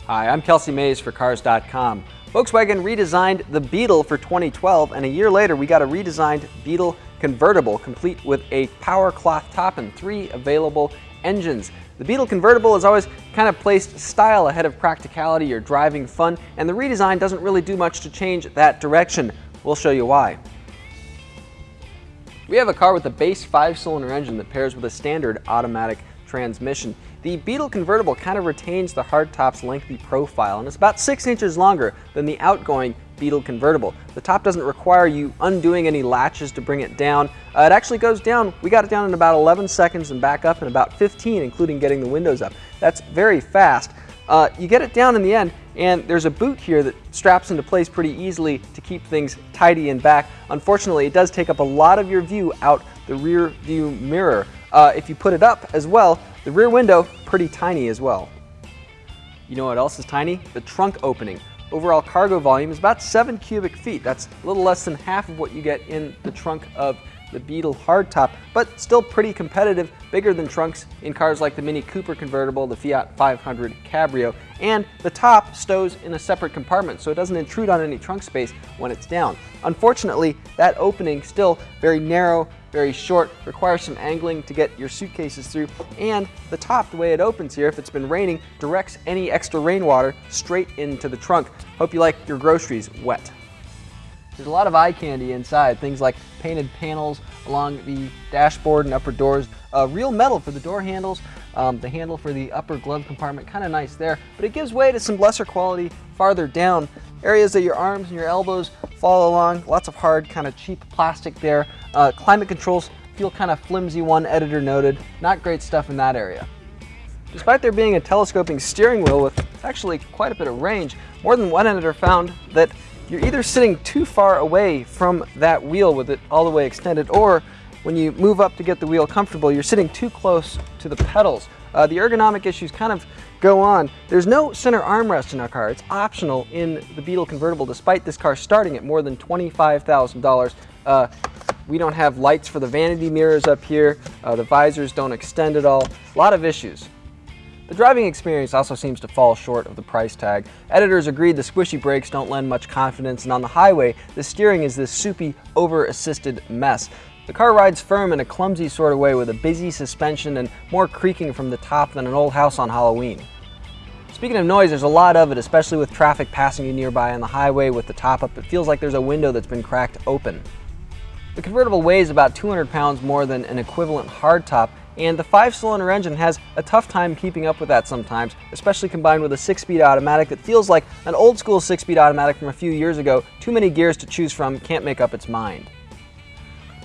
Hi, I'm Kelsey Mays for Cars.com. Volkswagen redesigned the Beetle for 2012, and a year later we got a redesigned Beetle Convertible, complete with a power cloth top and 3 available engines. The Beetle Convertible has always kind of placed style ahead of practicality or driving fun, and the redesign doesn't really do much to change that direction. We'll show you why. We have a car with a base 5-cylinder engine that pairs with a standard automatic transmission. The Beetle Convertible kind of retains the hardtop's lengthy profile, and it's about 6 inches longer than the outgoing Beetle Convertible. The top doesn't require you undoing any latches to bring it down. It actually goes down, we got it down in about 11 seconds and back up in about 15, including getting the windows up. That's very fast. You get it down in the end, and there's a boot here that straps into place pretty easily to keep things tidy in back. Unfortunately, it does take up a lot of your view out the rear view mirror. If you put it up as well, the rear window, pretty tiny as well. You know what else is tiny? The trunk opening. Overall cargo volume is about 7 cubic feet. That's a little less than half of what you get in the trunk of the Beetle hardtop, but still pretty competitive, bigger than trunks in cars like the Mini Cooper Convertible, the Fiat 500 Cabrio, and the top stows in a separate compartment, so it doesn't intrude on any trunk space when it's down. Unfortunately, that opening, still very narrow, very short, requires some angling to get your suitcases through, and the top, the way it opens here, if it's been raining, directs any extra rainwater straight into the trunk. Hope you like your groceries wet. There's a lot of eye candy inside, things like painted panels along the dashboard and upper doors, real metal for the door handles, the handle for the upper glove compartment, kind of nice there, but it gives way to some lesser quality farther down. Areas that your arms and your elbows fall along, lots of hard, kind of cheap plastic there. Climate controls feel kind of flimsy, one editor noted. Not great stuff in that area. Despite there being a telescoping steering wheel with actually quite a bit of range, more than one editor found that you're either sitting too far away from that wheel with it all the way extended, or when you move up to get the wheel comfortable, you're sitting too close to the pedals. The ergonomic issues kind of go on. There's no center armrest in our car. It's optional in the Beetle Convertible, despite this car starting at more than $25,000. We don't have lights for the vanity mirrors up here. The visors don't extend at all. A lot of issues. The driving experience also seems to fall short of the price tag. Editors agreed the squishy brakes don't lend much confidence, and on the highway, the steering is this soupy, over-assisted mess. The car rides firm in a clumsy sort of way with a busy suspension and more creaking from the top than an old house on Halloween. Speaking of noise, there's a lot of it, especially with traffic passing you nearby on the highway with the top up. It feels like there's a window that's been cracked open. The convertible weighs about 200 pounds more than an equivalent hardtop, and the 5-cylinder engine has a tough time keeping up with that sometimes, especially combined with a 6-speed automatic that feels like an old-school 6-speed automatic from a few years ago. Too many gears to choose from, can't make up its mind.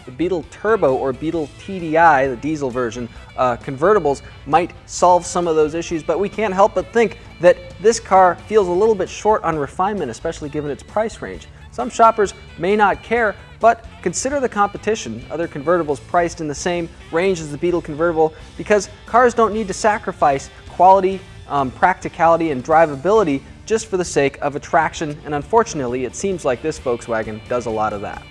The Beetle Turbo or Beetle TDI, the diesel version, convertibles might solve some of those issues, but we can't help but think that this car feels a little bit short on refinement, especially given its price range. Some shoppers may not care, but consider the competition, other convertibles priced in the same range as the Beetle Convertible, because cars don't need to sacrifice quality, practicality, and drivability just for the sake of attraction, and unfortunately, it seems like this Volkswagen does a lot of that.